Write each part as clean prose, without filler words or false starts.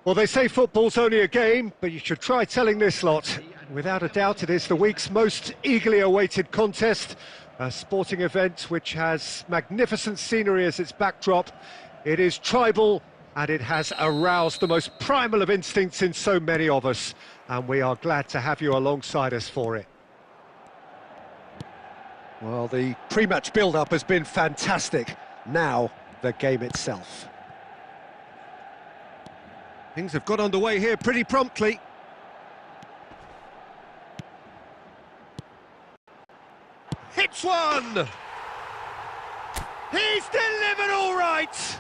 Well, they say football's only a game, but you should try telling this lot. Without a doubt, it is the week's most eagerly awaited contest, a sporting event which has magnificent scenery as its backdrop. It is tribal, and it has aroused the most primal of instincts in so many of us, and we are glad to have you alongside us for it. Well, the pre-match build-up has been fantastic. Now, the game itself. Things have got underway here pretty promptly. Hits one! He's delivered all right!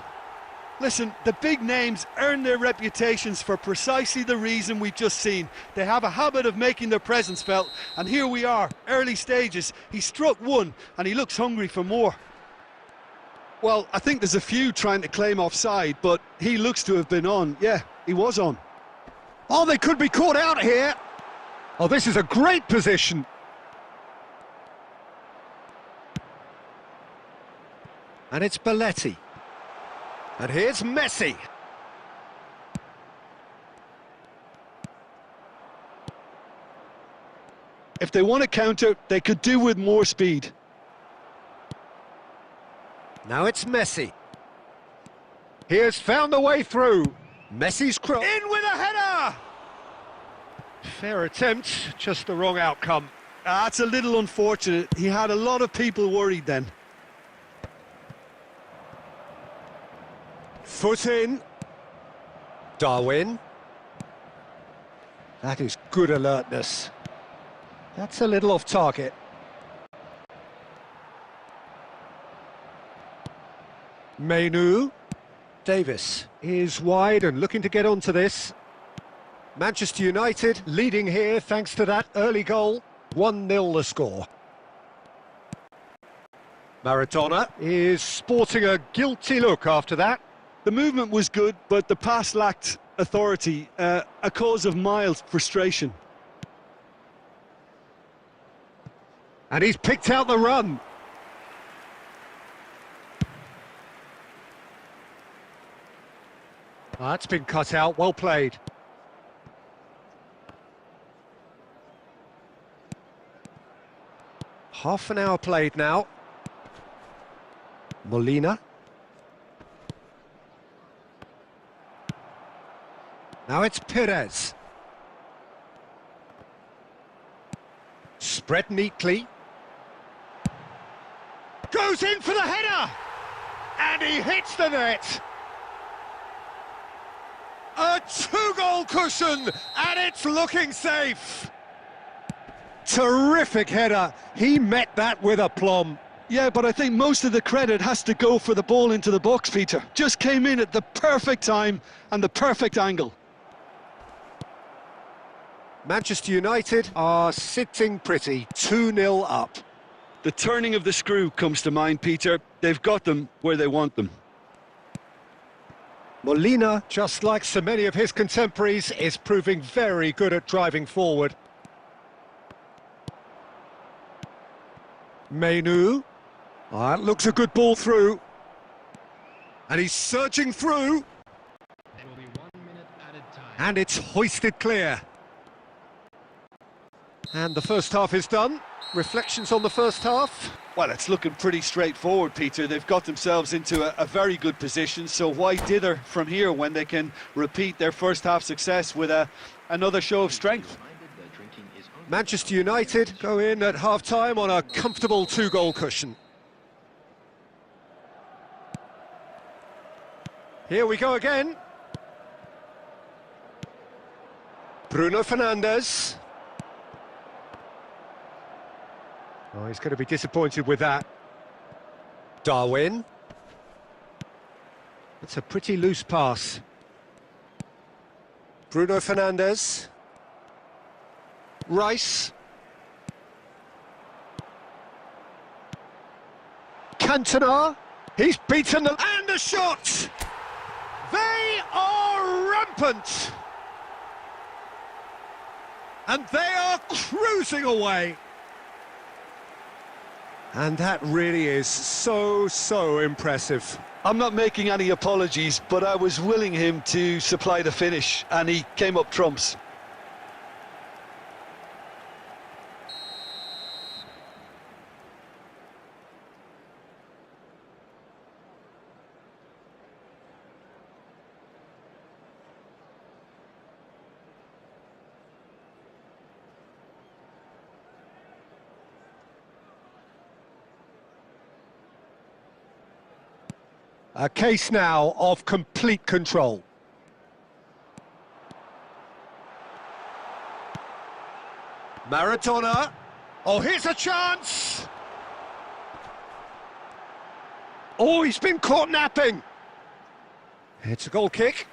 Listen, the big names earn their reputations for precisely the reason we've just seen. They have a habit of making their presence felt, and here we are, early stages. He struck one, and he looks hungry for more. Well, I think there's a few trying to claim offside, but he looks to have been on. Yeah, he was on. Oh, they could be caught out here. Oh, this is a great position. And it's Belletti. And here's Messi. If they want to counter, they could do with more speed. Now it's Messi. He has found the way through. Messi's cross. In with a header! Fair attempt, just the wrong outcome. That's a little unfortunate. He had a lot of people worried then. Foot in. Darwin. That is good alertness. That's a little off target. Mainu. Davis is wide and looking to get onto this. Manchester United leading here thanks to that early goal. 1-0 the score. Maradona is sporting a guilty look after that. The movement was good, but the pass lacked authority, a cause of mild frustration. And he's picked out the run. That's been cut out, well played. Half an hour played now. Molina. Now it's Perez. Spread neatly. Goes in for the header! And he hits the net! A two-goal cushion, and it's looking safe! Terrific header. He met that with aplomb. Yeah, but I think most of the credit has to go for the ball into the box, Peter. Just came in at the perfect time and the perfect angle. Manchester United are sitting pretty, 2-0 up. The turning of the screw comes to mind, Peter. They've got them where they want them. Molina, just like so many of his contemporaries, is proving very good at driving forward. Mainu. Oh, that looks a good ball through. And he's surging through. There will be 1 minute added time. And it's hoisted clear. And the first half is done. Reflections on the first half? Well, it's looking pretty straightforward, Peter. They've got themselves into a very good position, so why dither from here when they can repeat their first half success with another show of strength? Manchester United go in at half-time on a comfortable two-goal cushion. Here we go again. Bruno Fernandes. Oh, he's going to be disappointed with that. Darwin. That's a pretty loose pass. Bruno Fernandes. Rice. Cantona. He's beaten them. And a shot! They are rampant! And they are cruising away. And that really is so impressive. I'm not making any apologies, but I was willing him to supply the finish, and he came up trumps. A case now of complete control. Maradona. Oh, here's a chance! Oh, he's been caught napping. It's a goal kick.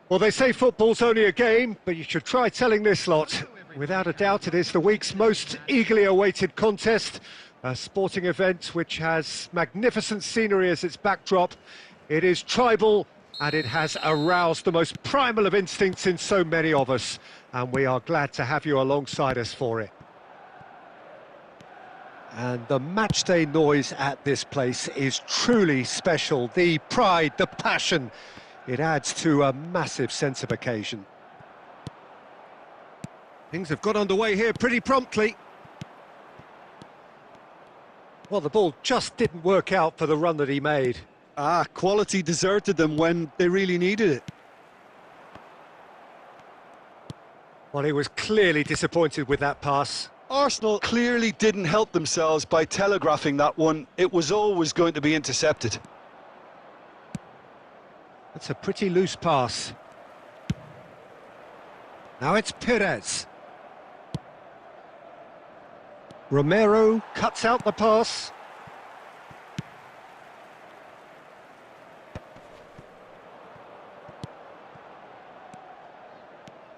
Well, they say football's only a game, but you should try telling this lot. Without a doubt, it is the week's most eagerly awaited contest, a sporting event which has magnificent scenery as its backdrop. It is tribal, and it has aroused the most primal of instincts in so many of us, and we are glad to have you alongside us for it. And the matchday noise at this place is truly special. The pride, the passion, it adds to a massive sense of occasion. Things have got underway here pretty promptly. Well, the ball just didn't work out for the run that he made. Quality deserted them when they really needed it. Well, he was clearly disappointed with that pass. Arsenal clearly didn't help themselves by telegraphing that one. It was always going to be intercepted. That's a pretty loose pass. Now it's Perez. Romero cuts out the pass.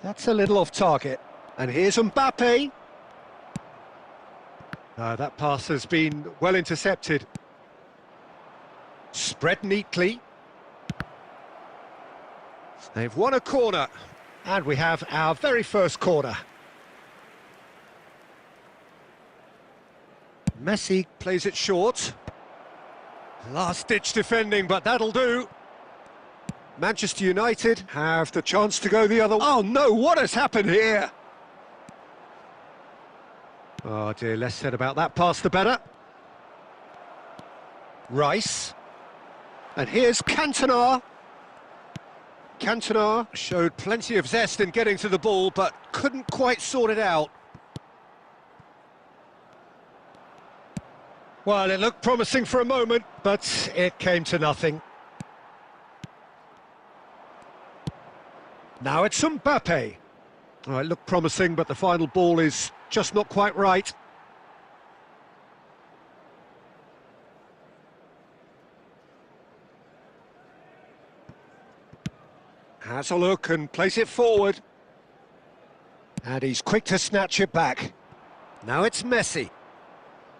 That's a little off target. And here's Mbappe. That pass has been well intercepted. Spread neatly. They've won a corner, and we have our very first corner. Messi plays it short. Last-ditch defending, but that'll do. Manchester United have the chance to go the other way. Oh no, what has happened here? Oh dear, less said about that pass the better. Rice. And here's Cantona. Cantona showed plenty of zest in getting to the ball, but couldn't quite sort it out. Well, it looked promising for a moment, but it came to nothing. Now it's Mbappe. Oh, it looked promising, but the final ball is just not quite right. Has a look and place it forward. And he's quick to snatch it back. Now it's Messi.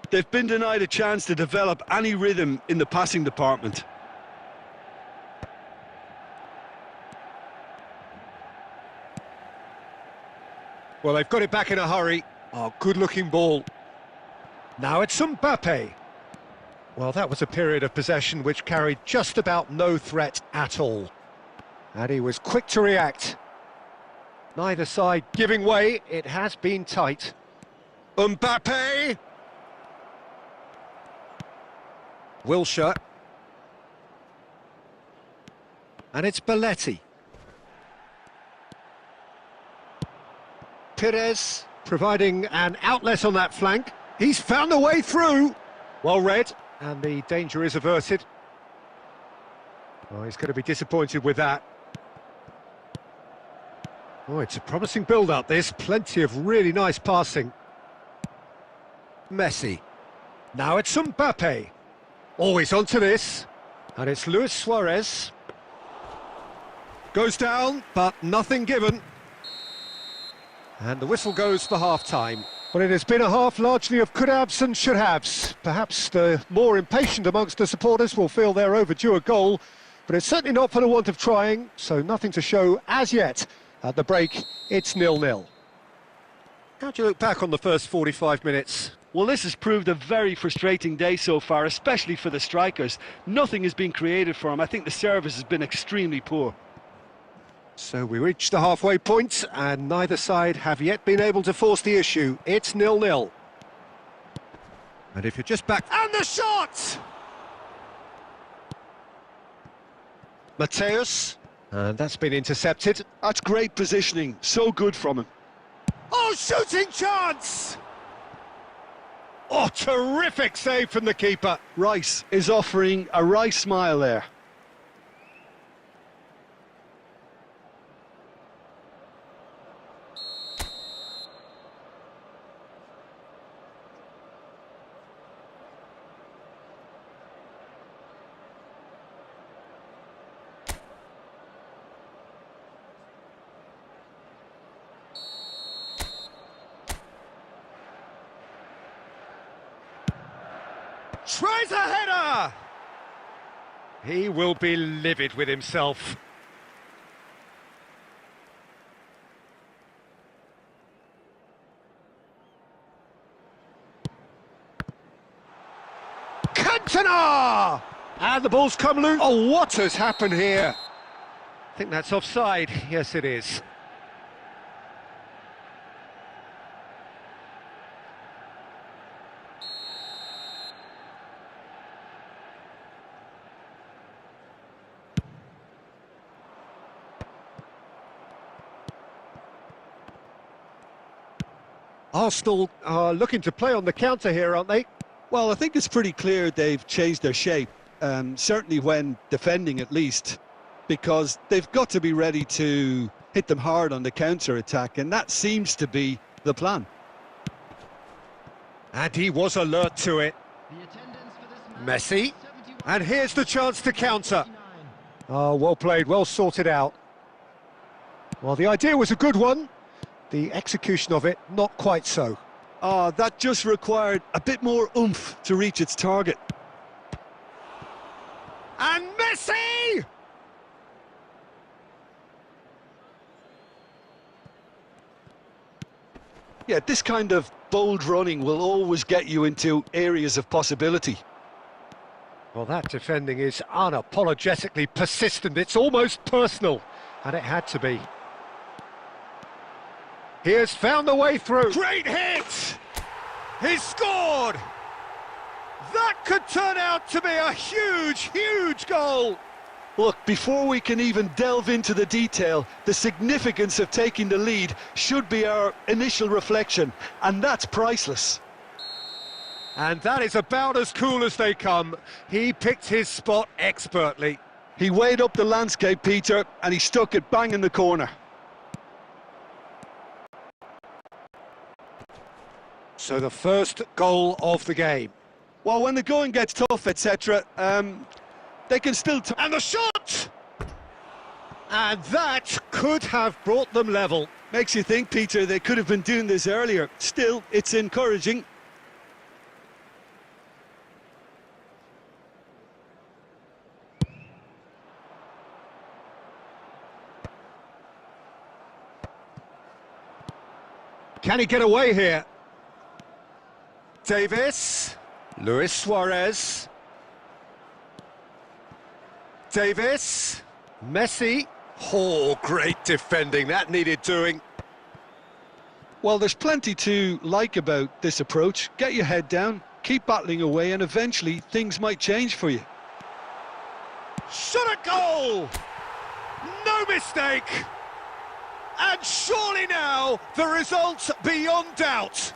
They've been denied a chance to develop any rhythm in the passing department. Well, they've got it back in a hurry. Oh, good-looking ball. Now it's Mbappe. Well, that was a period of possession which carried just about no threat at all. And he was quick to react. Neither side giving way. It has been tight. Mbappe! Wilshere. And it's Belletti. Perez providing an outlet on that flank. He's found a way through. Well read, and the danger is averted. Oh, he's going to be disappointed with that. Oh, it's a promising build-up, this. Plenty of really nice passing. Messi. Now it's Mbappe. Always onto this. And it's Luis Suarez. Goes down, but nothing given. And the whistle goes for half-time. Well, it has been a half largely of could-haves and should-haves. Perhaps the more impatient amongst the supporters will feel they're overdue a goal, but it's certainly not for the want of trying, so nothing to show as yet. At the break, it's 0-0. How do you look back on the first 45 minutes? Well, this has proved a very frustrating day so far, especially for the strikers. Nothing has been created for them. I think the service has been extremely poor. So we reach the halfway point, and neither side have yet been able to force the issue. It's 0-0. And if you're just back... And the shot! Mateus. And that's been intercepted. That's great positioning. So good from him. Oh, shooting chance! Oh, terrific save from the keeper. Rice is offering a wry smile there. Tries a header! He will be livid with himself. Cantona! And the ball's come loose. Oh, what has happened here? I think that's offside. Yes, it is. Arsenal are looking to play on the counter here, aren't they? Well, I think it's pretty clear they've changed their shape, certainly when defending at least, because they've got to be ready to hit them hard on the counter-attack, and that seems to be the plan. And he was alert to it. Messi, and here's the chance to counter. Oh, well played, well sorted out. Well, the idea was a good one. The execution of it, not quite so. That just required a bit more oomph to reach its target. And Messi! Yeah, this kind of bold running will always get you into areas of possibility. Well, that defending is unapologetically persistent. It's almost personal, and it had to be. He has found the way through. Great hit! He's scored! That could turn out to be a huge, huge goal! Look, before we can even delve into the detail, the significance of taking the lead should be our initial reflection, and that's priceless. And that is about as cool as they come. He picked his spot expertly. He weighed up the landscape, Peter, and he stuck it bang in the corner. So the first goal of the game. Well, when the going gets tough, etc., they can still... And the shot! And that could have brought them level. Makes you think, Peter, they could have been doing this earlier. Still, it's encouraging. Can he get away here? Davis, Luis Suarez. Davis, Messi. Oh, great defending, that needed doing. Well, there's plenty to like about this approach. Get your head down, keep battling away, and eventually things might change for you. Shot at goal! No mistake! And surely now, the result beyond doubt.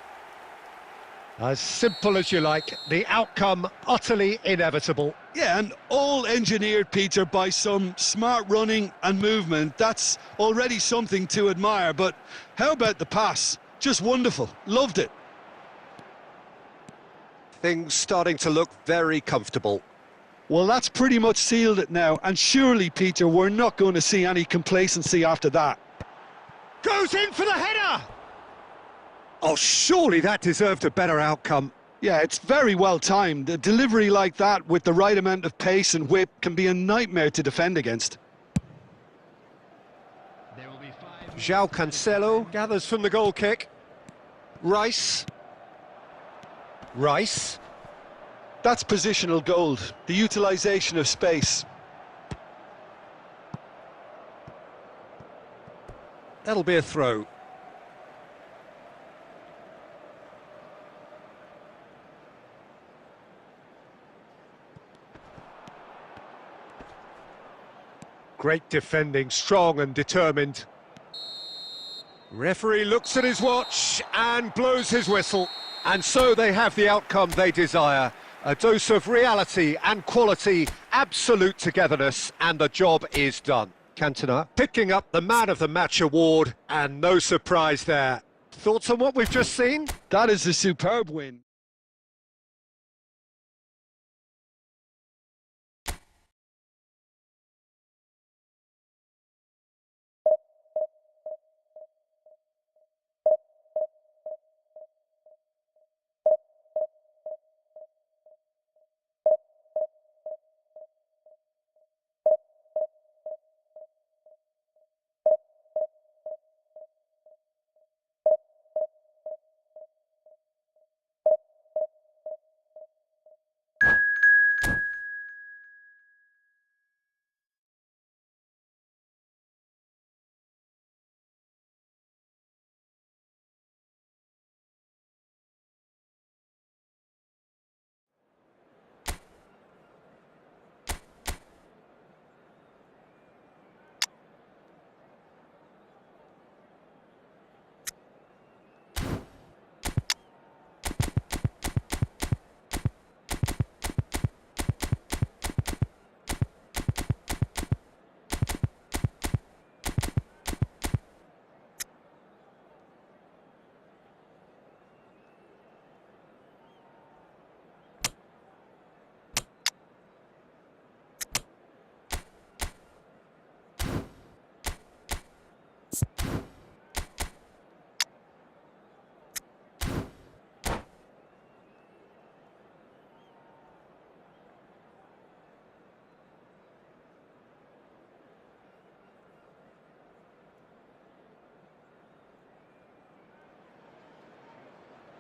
As simple as you like, the outcome utterly inevitable. Yeah, and all engineered, Peter, by some smart running and movement. That's already something to admire, but how about the pass? Just wonderful. Loved it. Things starting to look very comfortable. Well, that's pretty much sealed it now, and surely, Peter, we're not going to see any complacency after that. Goes in for the header! Oh, surely that deserved a better outcome. Yeah, it's very well timed. A delivery like that with the right amount of pace and whip can be a nightmare to defend against. There will be 5 João Cancelo gathers from the goal kick. Rice. Rice. That's positional gold, the utilisation of space. That'll be a throw. Great defending, strong and determined. Referee looks at his watch and blows his whistle. And so they have the outcome they desire. A dose of reality and quality, absolute togetherness, and the job is done. Cantona picking up the Man of the Match award, and no surprise there. Thoughts on what we've just seen? That is a superb win.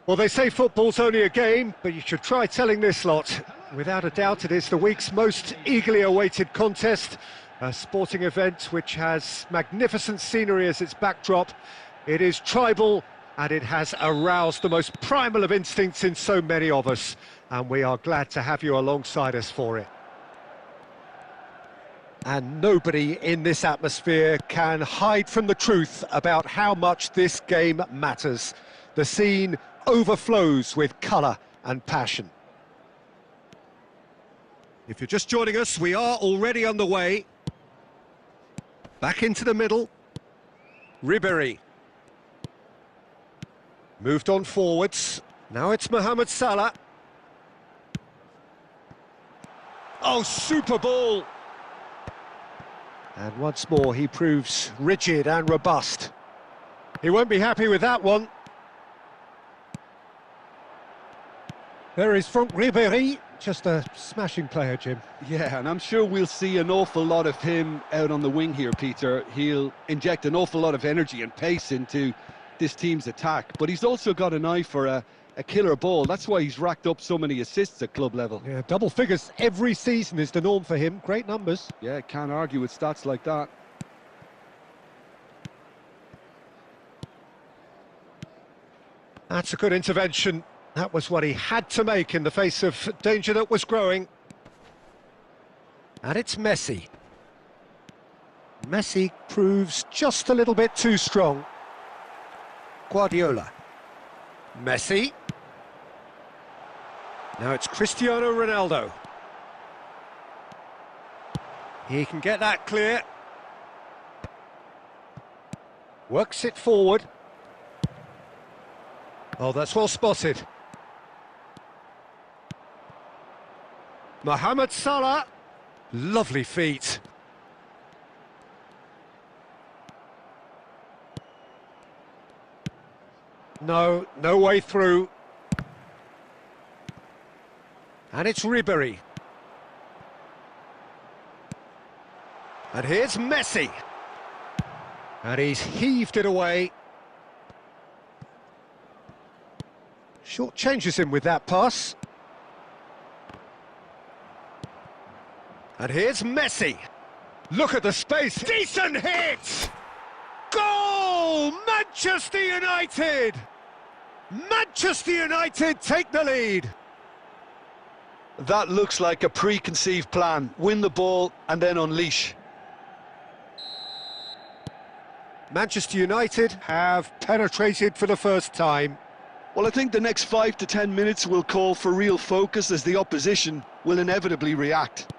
Well, they say football's only a game, but you should try telling this lot. Without a doubt, it is the week's most eagerly awaited contest, a sporting event which has magnificent scenery as its backdrop. It is tribal, and it has aroused the most primal of instincts in so many of us, and we are glad to have you alongside us for it. And nobody in this atmosphere can hide from the truth about how much this game matters. The scene overflows with colour and passion. If you're just joining us, we are already underway. Back into the middle. Ribéry. Moved on forwards. Now it's Mohamed Salah. Oh, super ball! And once more he proves rigid and robust. He won't be happy with that one. There is Franck Ribéry, just a smashing player, Jim. Yeah, and I'm sure we'll see an awful lot of him out on the wing here, Peter. He'll inject an awful lot of energy and pace into this team's attack, but he's also got an eye for a killer ball. That's why he's racked up so many assists at club level. Yeah, double figures every season is the norm for him. Great numbers. Yeah, can't argue with stats like that. That's a good intervention. That was what he had to make in the face of danger that was growing. And it's Messi. Messi proves just a little bit too strong. Guardiola. Messi. Now it's Cristiano Ronaldo. He can get that clear. Works it forward. Oh, that's well spotted. Mohamed Salah. Lovely feet. No way through. And it's Ribéry. And here's Messi. And he's heaved it away. Short changes him with that pass. And here's Messi. Look at the space. Decent hit! Goal! Manchester United! Manchester United take the lead. That looks like a preconceived plan. Win the ball and then unleash. Manchester United have penetrated for the first time. Well, I think the next 5 to 10 minutes will call for real focus as the opposition will inevitably react.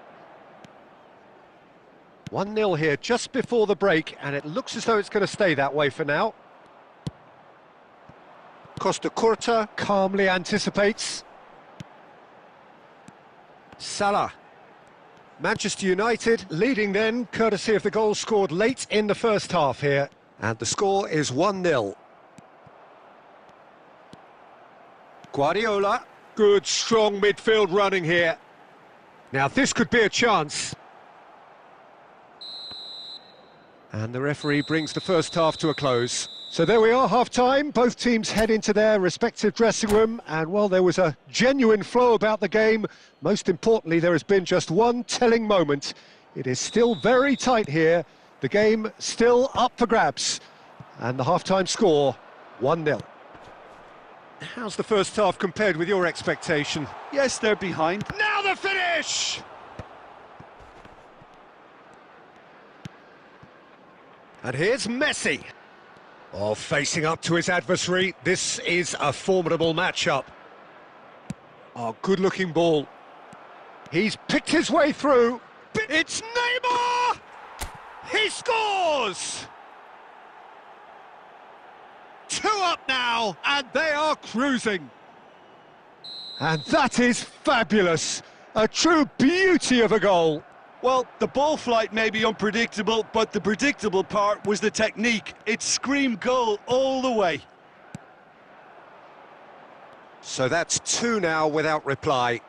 1-0 here just before the break, and it looks as though it's going to stay that way for now. Costa Curta calmly anticipates. Salah. Manchester United leading then, courtesy of the goal scored late in the first half here. And the score is 1-0. Guardiola. Good, strong midfield running here. Now this could be a chance. And the referee brings the first half to a close. So there we are, half-time. Both teams head into their respective dressing room. And, well, there was a genuine flow about the game. Most importantly, there has been just one telling moment. It is still very tight here. The game still up for grabs. And the half-time score, 1-0. How's the first half compared with your expectation? Yes, they're behind. Now the finish! And here's Messi. Oh, facing up to his adversary. This is a formidable matchup. Oh, good-looking ball. He's picked his way through. It's Neymar! He scores! 2 up now, and they are cruising. And that is fabulous. A true beauty of a goal. Well, the ball flight may be unpredictable, but the predictable part was the technique. It screamed goal all the way. So that's 2 now without reply.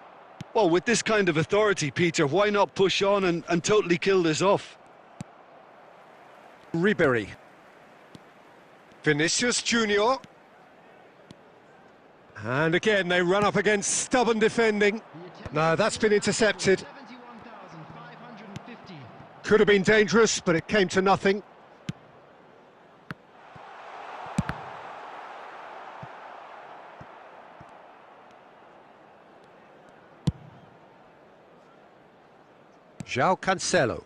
Well, with this kind of authority, Peter, why not push on and totally kill this off? Ribéry. Vinicius Junior. And again, they run up against stubborn defending. No, that's been intercepted. Could have been dangerous, but it came to nothing. João Cancelo.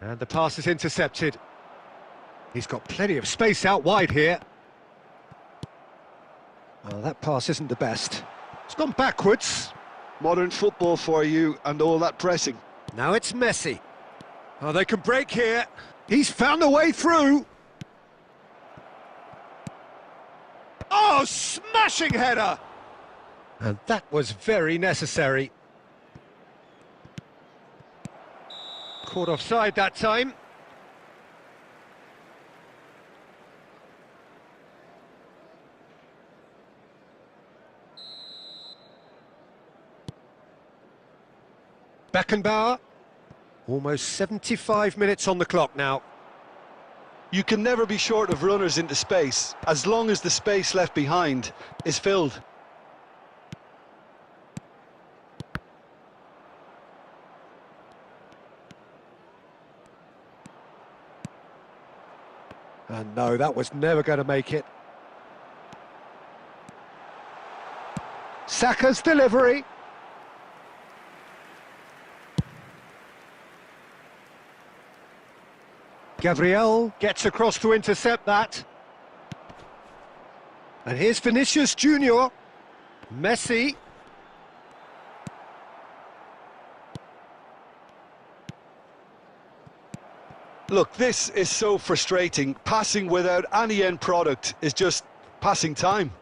And the pass is intercepted. He's got plenty of space out wide here. Oh, that pass isn't the best. It's gone backwards. Modern football for you and all that pressing. Now it's Messi. Oh, they can break here. He's found a way through. Oh, smashing header! And that was very necessary. Caught offside that time. Beckenbauer. Almost 75 minutes on the clock now. You can never be short of runners into space, as long as the space left behind is filled. And no, that was never going to make it. Saka's delivery. Gabriel gets across to intercept that. And here's Vinicius Junior. Messi. Look, this is so frustrating. Passing without any end product is just passing time.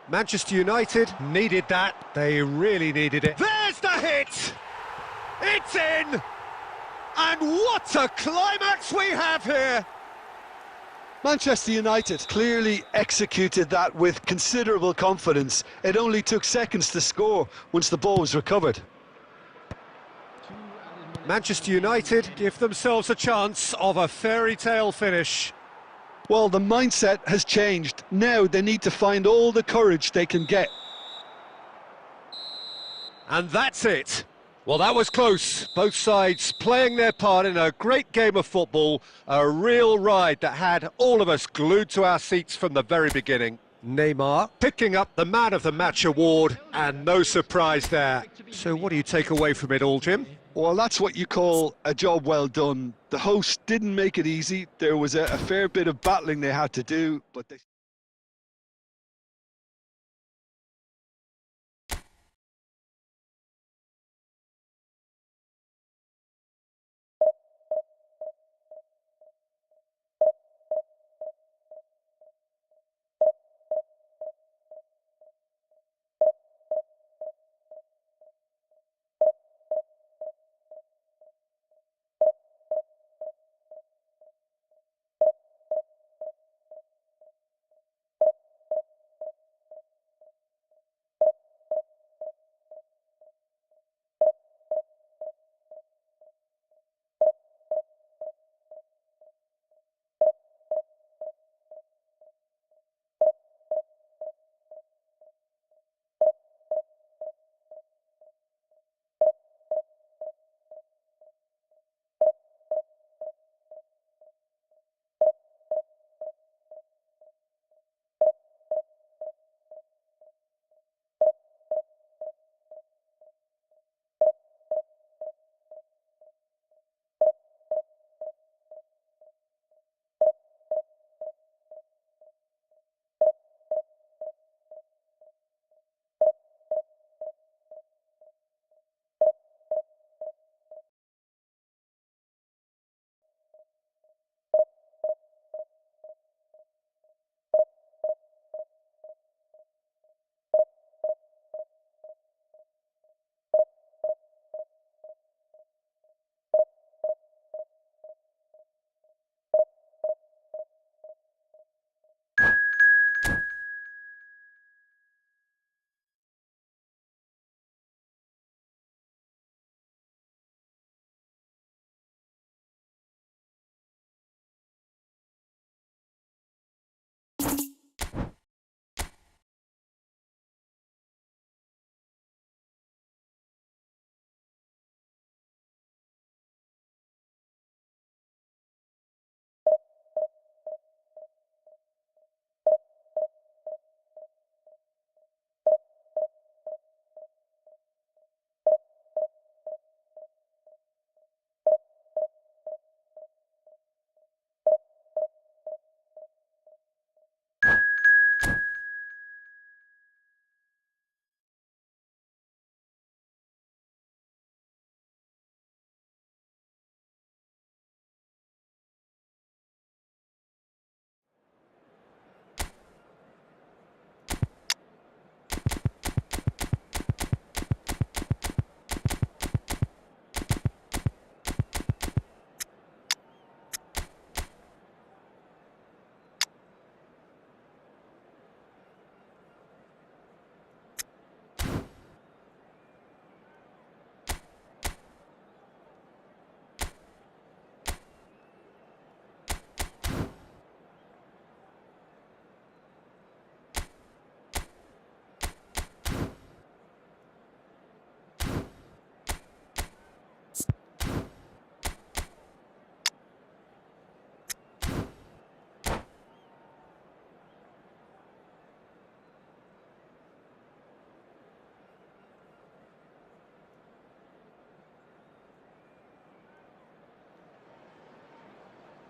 Manchester United needed that. They really needed it. There's the hit! It's in! And what a climax we have here! Manchester United clearly executed that with considerable confidence. It only took seconds to score once the ball was recovered. Manchester United give themselves a chance of a fairy tale finish. Well, the mindset has changed. Now they need to find all the courage they can get. And that's it. Well, that was close. Both sides playing their part in a great game of football. A real ride that had all of us glued to our seats from the very beginning. Neymar picking up the Man of the Match award, and no surprise there. So what do you take away from it all, Jim? Well, that's what you call a job well done. The hosts didn't make it easy. There was a fair bit of battling they had to do, but they...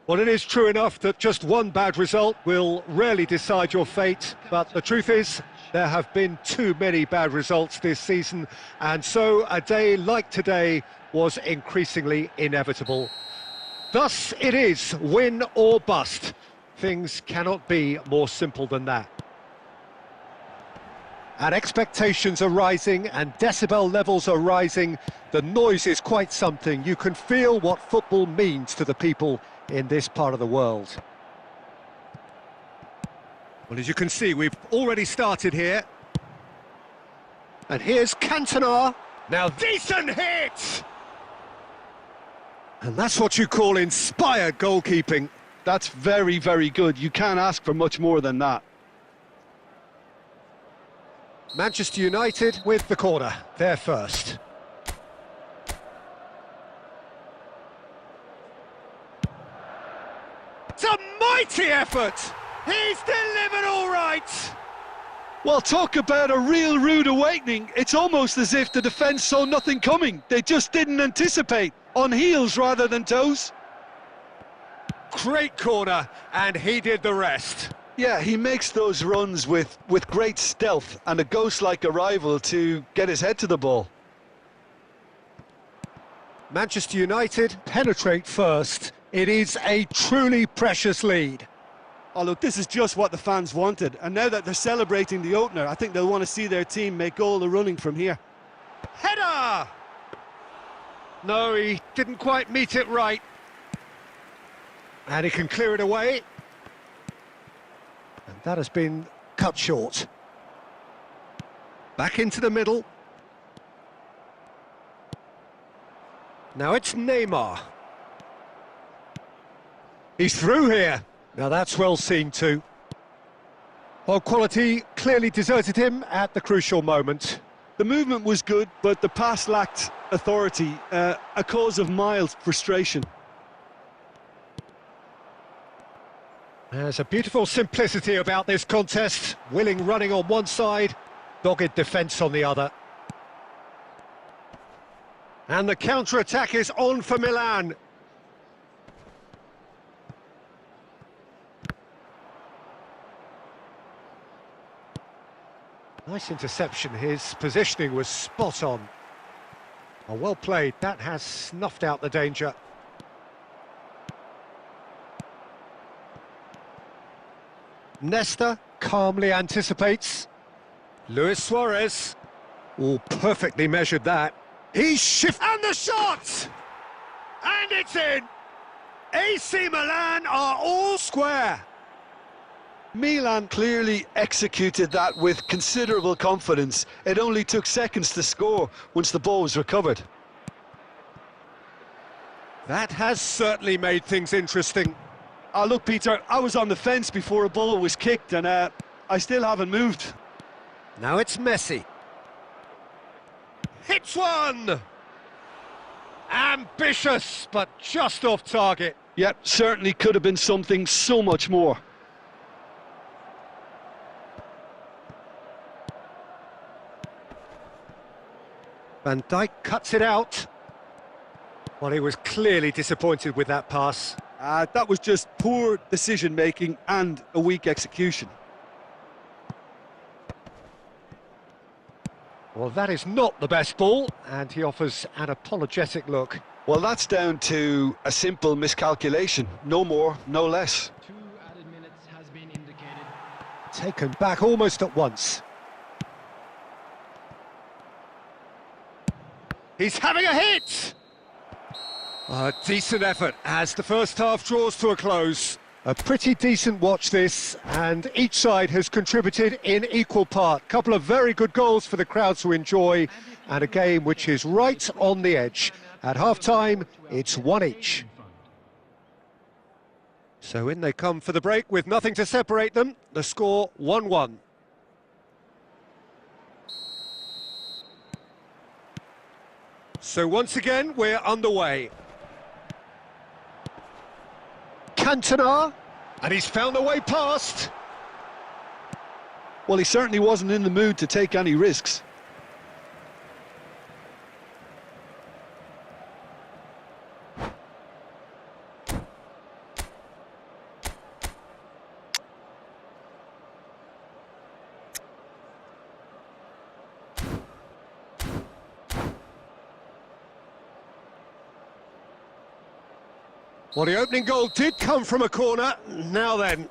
Well, it is true enough that just one bad result will rarely decide your fate, but the truth is, there have been too many bad results this season, and so a day like today was increasingly inevitable. Thus it is win or bust. Things cannot be more simple than that. And expectations are rising and decibel levels are rising. The noise is quite something. You can feel what football means to the people in this part of the world. Well, as you can see, we've already started here. And here's Cantona. Now, decent hit! And that's what you call inspired goalkeeping. That's very, very good. You can't ask for much more than that. Manchester United with the corner. They're first. It's a mighty effort! He's delivered all right! Well, talk about a real rude awakening. It's almost as if the defence saw nothing coming. They just didn't anticipate. On heels rather than toes. Great corner, and he did the rest. Yeah, he makes those runs with great stealth and a ghost-like arrival to get his head to the ball. Manchester United penetrate first. It is a truly precious lead. Oh, look, this is just what the fans wanted. And now that they're celebrating the opener, I think they'll want to see their team make all the running from here. Header! No, he didn't quite meet it right. And he can clear it away. And that has been cut short. Back into the middle. Now it's Neymar. He's through here. Now that's well seen too. Well, quality clearly deserted him at the crucial moment. The movement was good, but the pass lacked authority, a cause of mild frustration. There's a beautiful simplicity about this contest. Willing running on one side, dogged defence on the other. And the counter-attack is on for Milan. Nice interception, his positioning was spot on. Oh, well played, that has snuffed out the danger. Nesta calmly anticipates. Luis Suarez. Oh, perfectly measured that. He's shifted. And the shot! And it's in! AC Milan are all square. Milan clearly executed that with considerable confidence. It only took seconds to score once the ball was recovered. That has certainly made things interesting. Look, Peter, I was on the fence before a ball was kicked and I still haven't moved. Now it's Messi. Hits one! Ambitious, but just off target. Yep, certainly could have been something so much more. Van Dijk cuts it out. Well, he was clearly disappointed with that pass. That was just poor decision-making and a weak execution. Well, that is not the best ball, and he offers an apologetic look. Well, that's down to a simple miscalculation. No more, no less. 2 added minutes has been indicated. Taken back almost at once. He's having a hit! A decent effort as the first half draws to a close. A pretty decent watch this, and each side has contributed in equal part. Couple of very good goals for the crowd to enjoy, and a game which is right on the edge. At half-time, it's 1 each. So in they come for the break with nothing to separate them. The score 1-1. So once again, we're underway. Cantona, and he's found a way past. Well, he certainly wasn't in the mood to take any risks. Well, the opening goal did come from a corner. Now then.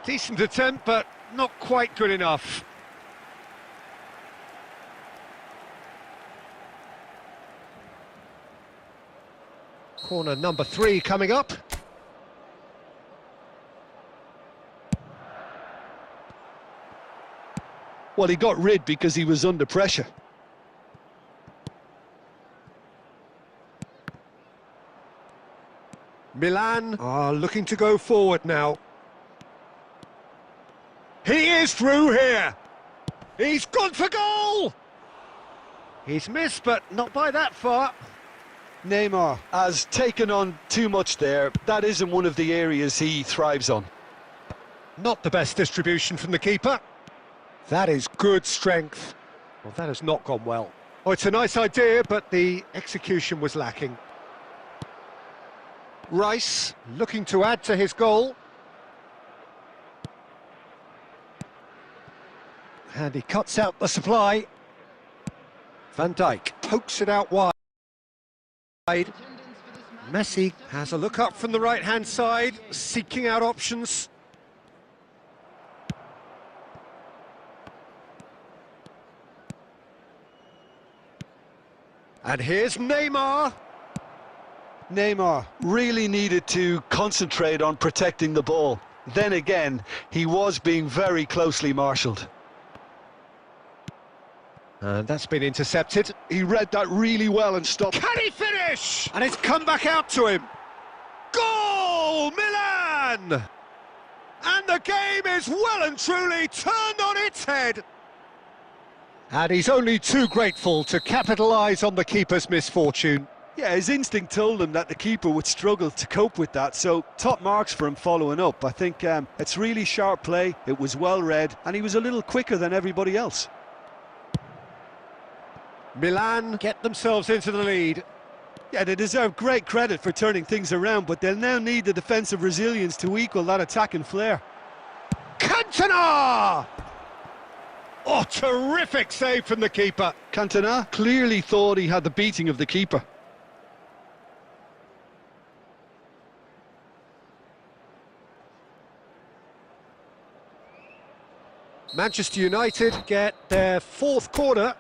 Decent attempt, but not quite good enough. Corner number 3 coming up. Well, he got rid because he was under pressure. Milan are looking to go forward now. He is through here. He's gone for goal. He's missed, but not by that far. Neymar has taken on too much there. That isn't one of the areas he thrives on. Not the best distribution from the keeper. That is good strength. Well, that has not gone well. Oh, it's a nice idea, but the execution was lacking. Rice looking to add to his goal. And he cuts out the supply. Van Dijk pokes it out wide. Messi has a look up from the right-hand side, seeking out options. And here's Neymar. Neymar really needed to concentrate on protecting the ball. Then again, he was being very closely marshalled. And that's been intercepted. He read that really well and stopped. Can he finish? And it's come back out to him. Goal, Milan! And the game is well and truly turned on its head. And he's only too grateful to capitalise on the keeper's misfortune. Yeah, his instinct told him that the keeper would struggle to cope with that, so top marks for him following up. I think it's really sharp play, it was well read, and he was a little quicker than everybody else. Milan get themselves into the lead. Yeah, they deserve great credit for turning things around, but they'll now need the defensive resilience to equal that attacking flair. Cantona! Oh, terrific save from the keeper. Cantona clearly thought he had the beating of the keeper. Manchester United get their 4th corner.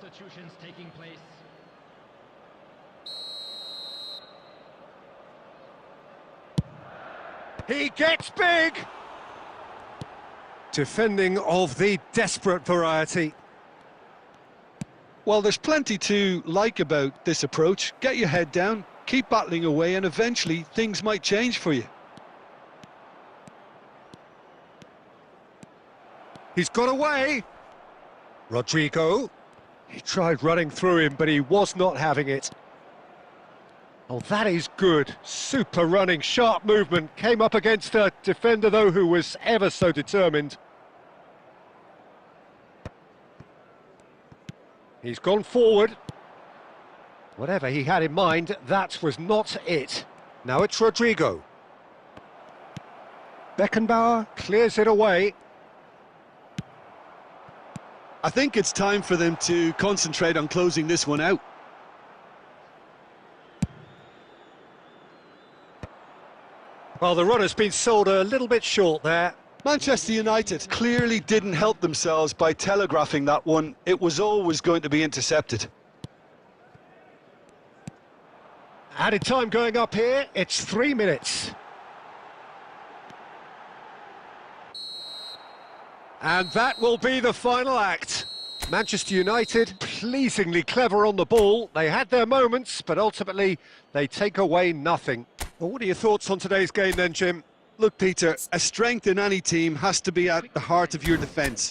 Substitutions taking place. He gets big! Defending of the desperate variety. Well, there's plenty to like about this approach. Get your head down, keep battling away, and eventually things might change for you. He's got away. Rodrigo. He tried running through him, but he was not having it. Oh, that is good. Super running, sharp movement. Came up against a defender, though, who was ever so determined. He's gone forward. Whatever he had in mind, that was not it. Now it's Rodrigo. Beckenbauer clears it away. I think it's time for them to concentrate on closing this one out. Well, the run has been sold a little bit short there. Manchester United clearly didn't help themselves by telegraphing that one. It was always going to be intercepted. Added time going up here, it's 3 minutes. And that will be the final act. Manchester United pleasingly clever on the ball. They had their moments, but ultimately they take away nothing. Well, what are your thoughts on today's game then, Jim? Look, Peter, a strength in any team has to be at the heart of your defence.